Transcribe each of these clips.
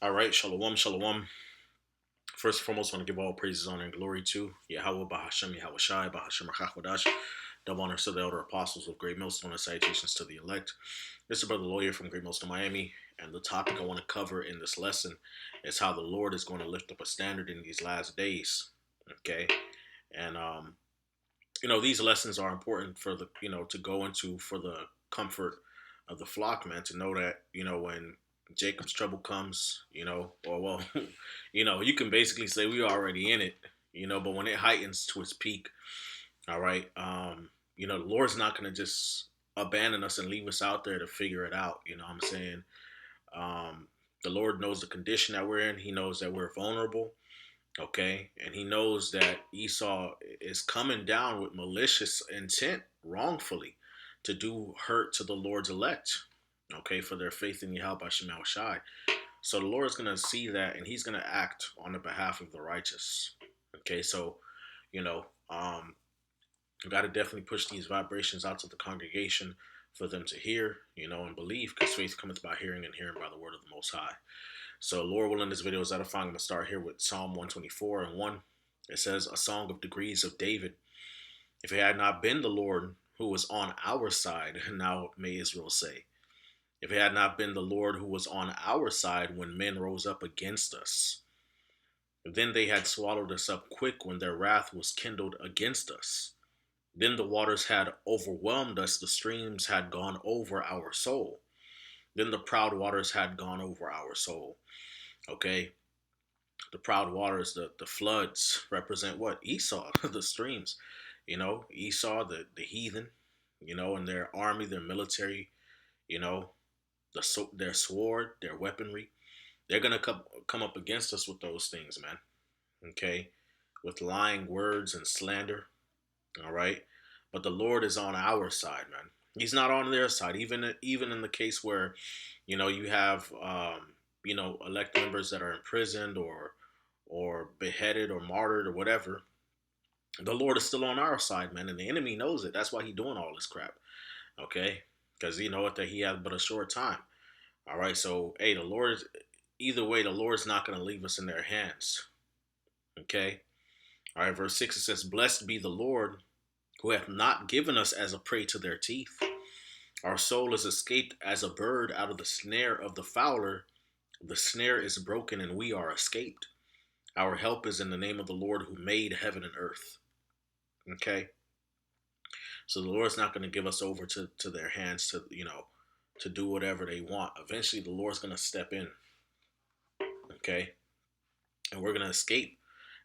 All right, shalom, shalom. First and foremost, I want to give all praises, honor, and glory to Yahweh, Bahashem, Yahweh Shai, Bahashem, Rachakodash. Double honors to the elder apostles of Great Millstone and salutations to the elect. This is Brother Lawyer from Great Millstone, Miami, and the topic I want to cover in this lesson is how the Lord is going to lift up a standard in these last days. Okay, and these lessons are important for the to go into for the comfort of the flock, man, to know that when Jacob's trouble comes, or well, you can basically say we are already in it, but when it heightens to its peak, all right, the Lord's not going to just abandon us and leave us out there to figure it out. You know what I'm saying? Um, the Lord knows the condition that we're in. He knows that we're vulnerable. Okay, and he knows that Esau is coming down with malicious intent, wrongfully, to do hurt to the Lord's elect. Okay, for their faith in Yahweh Shemal Shai. So the Lord is going to see that, and He's going to act on the behalf of the righteous. Okay, so you know, you got to definitely push these vibrations out to the congregation for them to hear, and believe, because faith cometh by hearing, and hearing by the word of the Most High. So, Lord willing, this video is edifying. I'm going to start here with Psalm 124 and 1. It says, A song of degrees of David. If it had not been the Lord who was on our side, now may Israel say. If it had not been the Lord who was on our side when men rose up against us, then they had swallowed us up quick when their wrath was kindled against us. Then the waters had overwhelmed us, the streams had gone over our soul. Then the proud waters had gone over our soul. Okay, the proud waters, the floods represent what? Esau, the streams. Esau, the heathen, and their army, their military, you know, their sword, their weaponry. They're gonna come up against us with those things, man. Okay, with lying words and slander. All right, but the Lord is on our side, man. He's not on their side. Even in the case where, you have elect members that are imprisoned or beheaded or martyred or whatever, the Lord is still on our side, man, and the enemy knows it. That's why he's doing all this crap. Okay, because you know what, that he has but a short time. All right, so hey, the Lord, either way, the Lord's not going to leave us in their hands. Okay, all right, verse 6, it says, Blessed be the Lord who hath not given us as a prey to their teeth. Our soul is escaped as a bird out of the snare of the fowler. The snare is broken and we are escaped. Our help is in the name of the Lord who made heaven and earth. Okay, so the Lord's not going to give us over to their hands to do whatever they want. Eventually the Lord's going to step in. Okay, and we're going to escape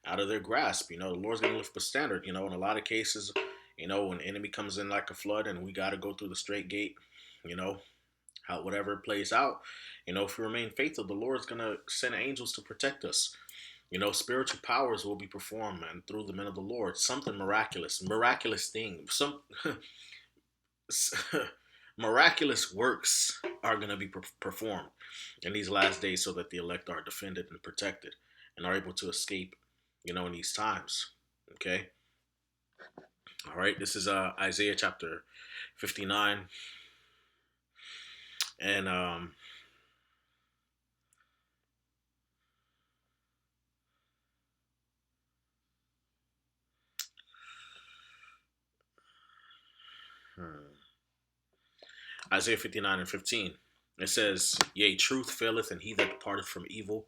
out of their grasp. The Lord's going to lift the standard. In a lot of cases, when the enemy comes in like a flood and we got to go through the straight gate, how whatever plays out, if we remain faithful, the Lord's going to send angels to protect us. Spiritual powers will be performed, man, through the men of the Lord. Something miraculous thing. Some miraculous works are going to be performed in these last days so that the elect are defended and protected and are able to escape, in these times. Okay. All right. This is Isaiah chapter 59. And Isaiah 59 and 15. It says, Yea, truth faileth, and he that departeth from evil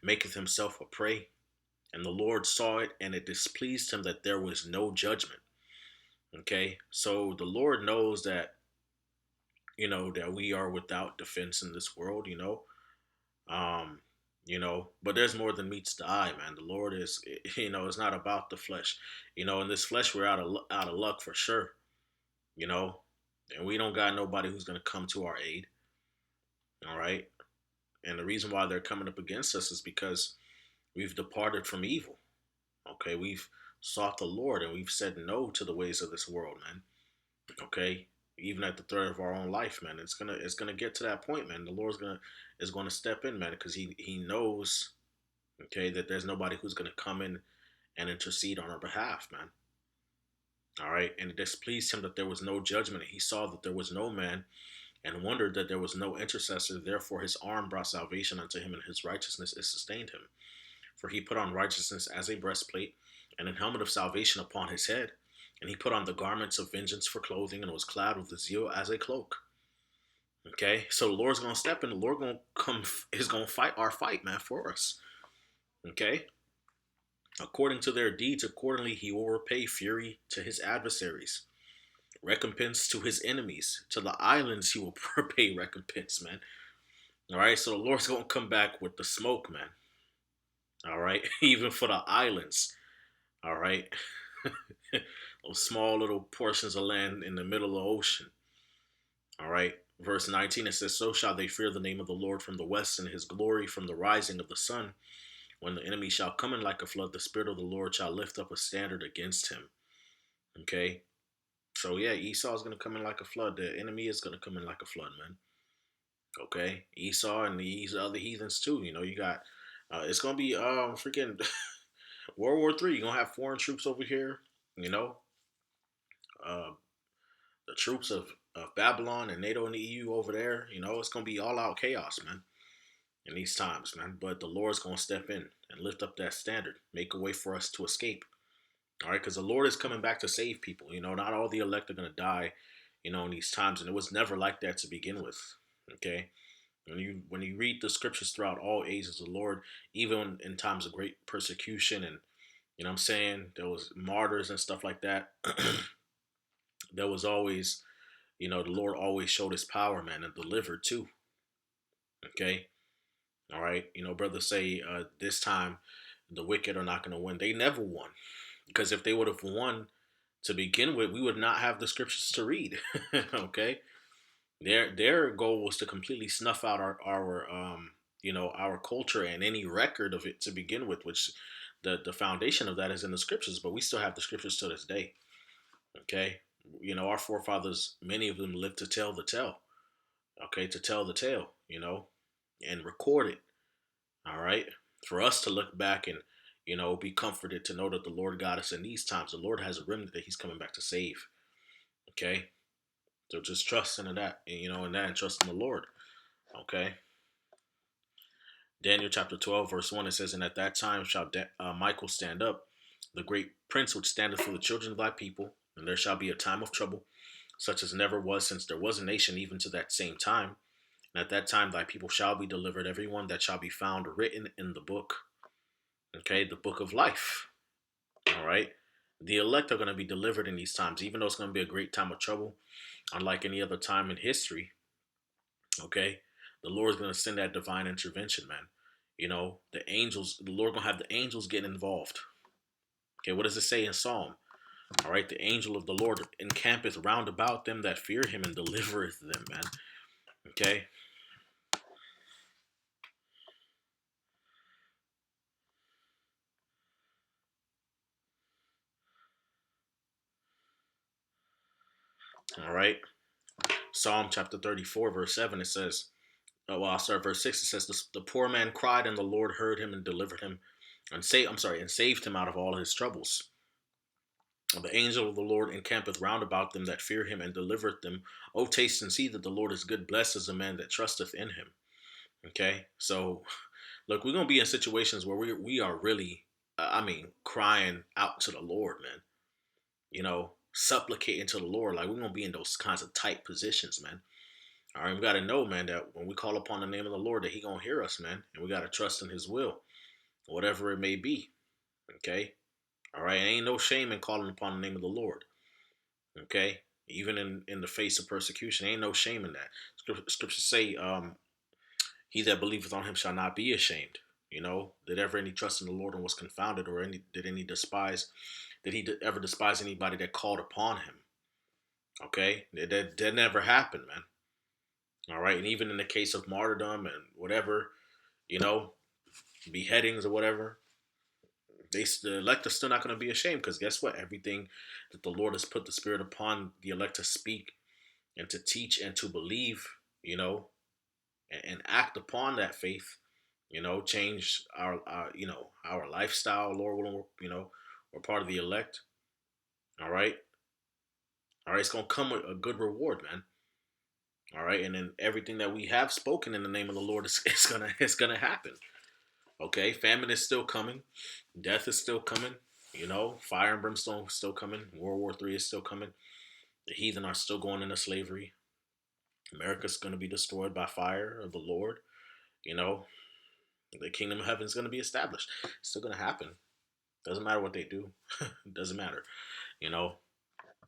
maketh himself a prey. And the Lord saw it, and it displeased him that there was no judgment. Okay, so the Lord knows that, that we are without defense in this world, Um, but there's more than meets the eye, man. The Lord is, it's not about the flesh. In this flesh, we're out of luck for sure, you know, and we don't got nobody who's gonna come to our aid. All right. And the reason why they're coming up against us is because we've departed from evil. Okay, we've sought the Lord and we've said no to the ways of this world, man. Okay, even at the threat of our own life, man. It's gonna get to that point, man. The Lord's gonna step in, man, because he knows, okay, that there's nobody who's gonna come in and intercede on our behalf, man. All right, and it displeased him that there was no judgment. He saw that there was no man, and wondered that there was no intercessor. Therefore his arm brought salvation unto him, and his righteousness it sustained him. For he put on righteousness as a breastplate, and an helmet of salvation upon his head. And he put on the garments of vengeance for clothing, and was clad with the zeal as a cloak. Okay, so the Lord's gonna step in. The Lord gonna come. Is gonna fight our fight, man, for us. Okay, according to their deeds, accordingly he will repay fury to his adversaries, recompense to his enemies. To the islands he will repay recompense, man. All right, so the Lord's gonna come back with the smoke, man. All right, even for the islands. All right, those small little portions of land in the middle of the ocean. All right, verse 19 it says, "So shall they fear the name of the Lord from the west, and his glory from the rising of the sun. When the enemy shall come in like a flood, the Spirit of the Lord shall lift up a standard against him." Okay, so yeah, Esau is gonna come in like a flood. The enemy is gonna come in like a flood, man. Okay, Esau and these other heathens too. You know, you got it's gonna be freaking World War III. You're gonna have foreign troops over here. You know, uh, the troops of Babylon and NATO and the EU over there. You know, it's gonna be all out chaos, man, in these times, man. But the Lord's gonna step in and lift up that standard, make a way for us to escape. All right, because the Lord is coming back to save people. You know, not all the elect are gonna die. You know, in these times, and it was never like that to begin with. Okay, when you read the scriptures throughout all ages, the Lord, even in times of great persecution, and you know what I'm saying, there was martyrs and stuff like that. There was always, you know, the Lord always showed his power, man, and delivered too. Okay. All right. You know, brothers say this time the wicked are not going to win. They never won. Because if they would have won to begin with, we would not have the scriptures to read. Okay. Their goal was to completely snuff out our you know, our culture and any record of it to begin with, which the foundation of that is in the scriptures, but we still have the scriptures to this day. Okay. You know, our forefathers, many of them lived to tell the tale. Okay, to tell the tale, you know, and record it. All right, for us to look back and, you know, be comforted to know that the Lord got us in these times. The Lord has a remnant that He's coming back to save. Okay, so just trust in that, you know, in that, and trust in the Lord. Okay, Daniel chapter 12 verse 1 it says, "And at that time shall Michael stand up, the great prince which standeth for the children of thy people, and there shall be a time of trouble, such as never was since there was a nation, even to that same time. And at that time thy people shall be delivered, every one that shall be found written in the book." Okay, the book of life. All right. The elect are going to be delivered in these times, even though it's going to be a great time of trouble, unlike any other time in history. Okay. The Lord's going to send that divine intervention, man. You know, the angels, the Lord going to have the angels get involved. Okay. What does it say in Psalm? All right. The angel of the Lord encampeth round about them that fear him and delivereth them, man. Okay. All right. Psalm chapter 34, verse 7, it says, well, I'll start verse 6. It says, the poor man cried, and the Lord heard him and delivered him, and saved him out of all his troubles. The angel of the Lord encampeth round about them that fear him and delivereth them. O taste and see that the Lord is good. Blessed is the man that trusteth in him. Okay, so look, we're gonna be in situations where we are really, crying out to the Lord, man. You know, supplicating to the Lord. Like, we're gonna be in those kinds of tight positions, man. All right, we got to know, man, that when we call upon the name of the Lord, that He gonna hear us, man, and we got to trust in His will, whatever it may be. Okay, all right, ain't no shame in calling upon the name of the Lord. Okay, even in the face of persecution, ain't no shame in that. Scriptures say, "He that believeth on Him shall not be ashamed." You know, did ever any trust in the Lord and was confounded, or did any despise? Did He ever despise anybody that called upon Him? Okay, that never happened, man. All right, and even in the case of martyrdom and whatever, you know, beheadings or whatever, the elect are still not going to be ashamed, because guess what? Everything that the Lord has put the Spirit upon the elect to speak and to teach and to believe, you know, and act upon that faith, you know, change our you know, our lifestyle. Lord willing, you know, we're part of the elect. All right, all right, it's gonna come with a good reward, man. All right, and then everything that we have spoken in the name of the Lord is gonna happen. Okay, famine is still coming, death is still coming. You know, fire and brimstone is still coming. World War III is still coming. The heathen are still going into slavery. America's going to be destroyed by fire of the Lord. You know, the kingdom of heaven is going to be established. It's still going to happen. Doesn't matter what they do. It doesn't matter. You know,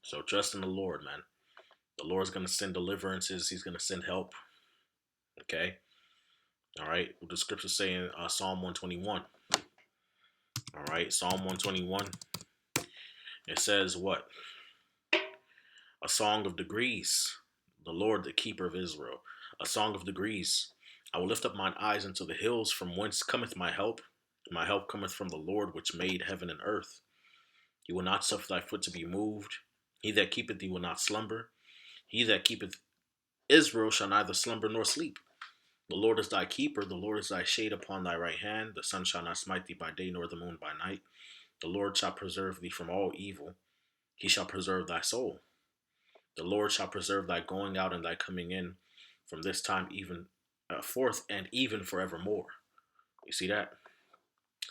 so trust in the Lord, man. The Lord's going to send deliverances. He's going to send help. Okay. All right. What the scripture say in Psalm 121. All right. Psalm 121. It says what? A song of degrees. The Lord, the keeper of Israel. A song of degrees. I will lift up mine eyes unto the hills, from whence cometh my help. My help cometh from the Lord, which made heaven and earth. He will not suffer thy foot to be moved. He that keepeth thee will not slumber. He that keepeth Israel shall neither slumber nor sleep. The Lord is thy keeper. The Lord is thy shade upon thy right hand. The sun shall not smite thee by day, nor the moon by night. The Lord shall preserve thee from all evil. He shall preserve thy soul. The Lord shall preserve thy going out and thy coming in from this time even forth and even forevermore. You see that?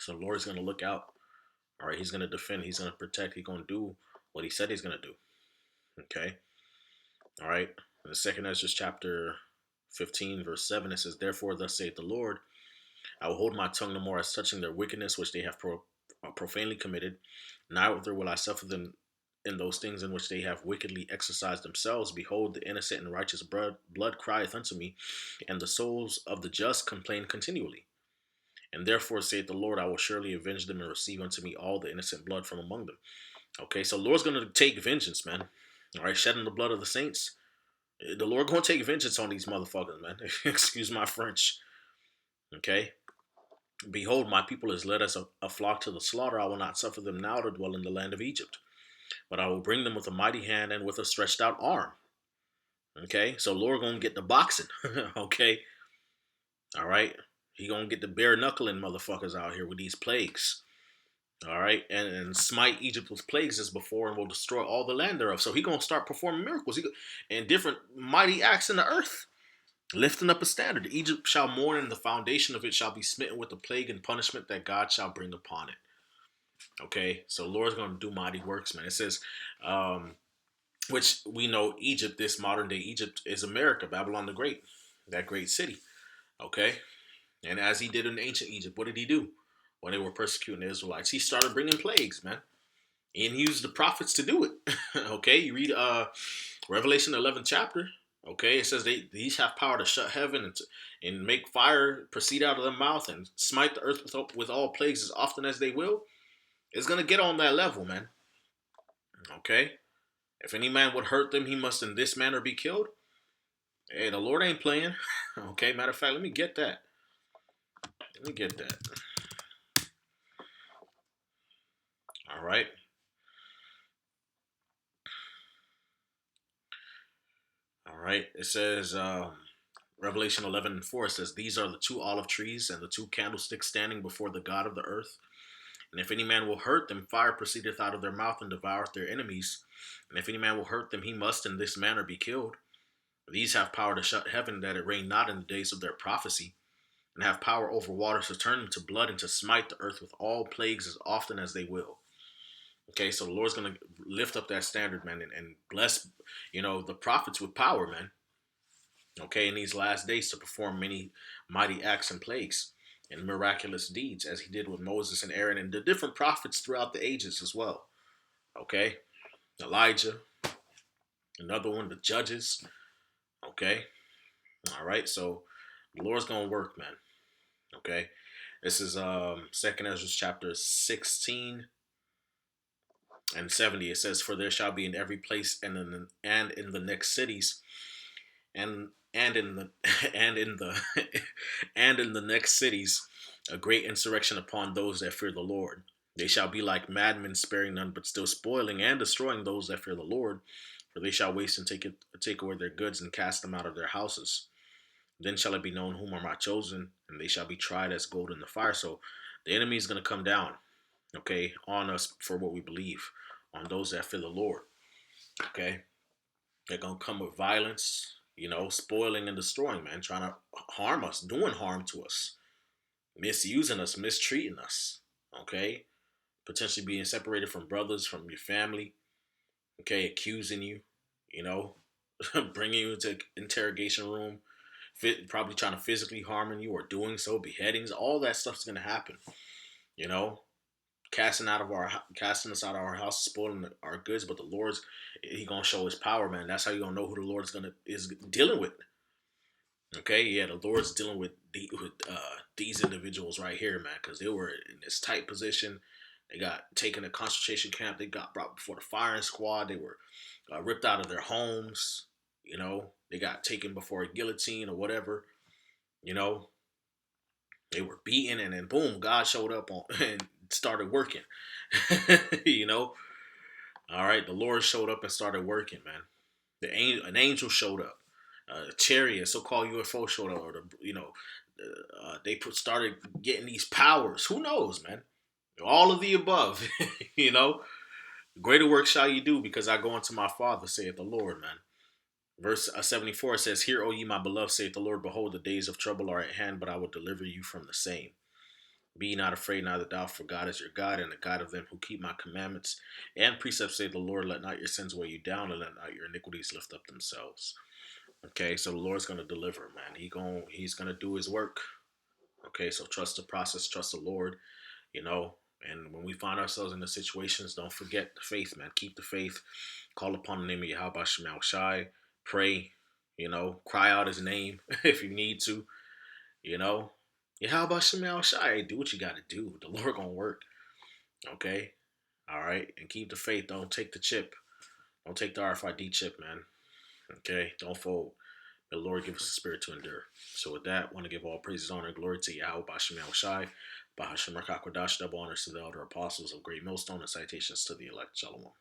So the Lord's going to look out. All right, he's going to defend. He's going to protect. He's going to do what he said he's going to do. Okay. All right. In the second Ezra chapter 15, verse 7, it says, therefore, thus saith the Lord, I will hold my tongue no more as touching their wickedness which they have profanely committed. Neither will I suffer them in those things in which they have wickedly exercised themselves. Behold, the innocent and righteous blood crieth unto me, and the souls of the just complain continually. And therefore, saith the Lord, I will surely avenge them and receive unto me all the innocent blood from among them. Okay, so the Lord's going to take vengeance, man. All right, shedding the blood of the saints. The Lord going to take vengeance on these motherfuckers, man. Excuse my French. Okay. Behold, my people is led as a flock to the slaughter. I will not suffer them now to dwell in the land of Egypt, but I will bring them with a mighty hand and with a stretched out arm. Okay, so Lord gonna get the boxing. Okay, all right. He gonna get the bare knuckling motherfuckers out here with these plagues. All right, and smite Egypt with plagues as before, and will destroy all the land thereof. So he gonna start performing miracles and different mighty acts in the earth, lifting up a standard. Egypt shall mourn, and the foundation of it shall be smitten with the plague and punishment that God shall bring upon it. Okay, so Lord's gonna do mighty works, man. It says, which we know Egypt, this modern day Egypt, is America, Babylon the Great, that great city. Okay, and as he did in ancient Egypt, what did he do when they were persecuting the Israelites? He started bringing plagues, man, and he used the prophets to do it. Okay, you read Revelation 11th chapter. Okay, it says these have power to shut heaven and make fire proceed out of their mouth and smite the earth with all plagues as often as they will. It's gonna get on that level, man. Okay, if any man would hurt them, he must in this manner be killed. Hey, the Lord ain't playing. Okay, matter of fact, let me get that. Let me get that. All right. All right. It says, Revelation 11:4, it says, these are the two olive trees and the two candlesticks standing before the God of the earth. And if any man will hurt them, fire proceedeth out of their mouth and devoureth their enemies. And if any man will hurt them, he must in this manner be killed. These have power to shut heaven, that it rain not in the days of their prophecy, and have power over waters to turn them to blood and to smite the earth with all plagues as often as they will. Okay, so the Lord's going to lift up that standard, man, and bless, the prophets with power, man. Okay, in these last days to perform many mighty acts and plagues and miraculous deeds, as he did with Moses and Aaron and the different prophets throughout the ages as well. Okay, Elijah, another one, the judges. Okay, all right, so the Lord's going to work, man. Okay, this is Second Ezra chapter 16 and 70. It says, for there shall be in every place and in the next cities and in the and in the next cities a great insurrection upon those that fear the Lord. They shall be like madmen, sparing none, but still spoiling and destroying those that fear the Lord. For they shall waste and take away their goods and cast them out of their houses. Then shall it be known whom are my chosen, and they shall be tried as gold in the fire. So the enemy is going to come down, okay, on us for what we believe, on those that fear the Lord. Okay, they're going to come with violence. spoiling and destroying, man, trying to harm us, doing harm to us, misusing us, mistreating us, okay? Potentially being separated from brothers, from your family, okay? Accusing you, you know, bringing you into interrogation room, probably trying to physically harming you or doing so, beheadings, all that stuff's gonna happen, you know, casting us out of our house, spoiling our goods. But the Lord's He gonna show His power, man. That's how you gonna know who the Lord's gonna is dealing with. Okay, yeah, the Lord's dealing with these individuals right here, man, because they were in this tight position. They got taken to concentration camp. They got brought before the firing squad. They were ripped out of their homes. They got taken before a guillotine or whatever. You know, they were beaten, and then boom, God showed up and started working. you know, all right, the Lord showed up and started working, man. An angel showed up, a chariot, so-called UFO showed up, or started getting these powers. Who knows, man? All of the above, you know. Greater work shall you do because I go unto my Father, saith the Lord, man. Verse 74 says, "Hear, O ye my beloved, saith the Lord, behold, the days of trouble are at hand, but I will deliver you from the same. Be not afraid, neither doubt, for God is your God, and the God of them who keep my commandments and precepts, say the Lord. Let not your sins weigh you down, and let not your iniquities lift up themselves." Okay, so the Lord's gonna deliver, man. He's gonna do His work. Okay, so trust the process, trust the Lord. You know, and when we find ourselves in the situations, don't forget the faith, man. Keep the faith. Call upon the name of Yahweh Shema Shai. Pray. Cry out His name if you need to. You know, Yahweh Shema Shai. Do what you got to do. The Lord gonna work. Okay, all right, and keep the faith. Don't take the chip. Don't take the RFID chip, man. Okay, don't fold. The Lord give us a spirit to endure. So with that, I want to give all praises, honor, and glory to Yahweh Bashem Shai, Bahashem Rakakwadash, double honors to the elder apostles of Great Millstone, and citations to the elect. Shalom.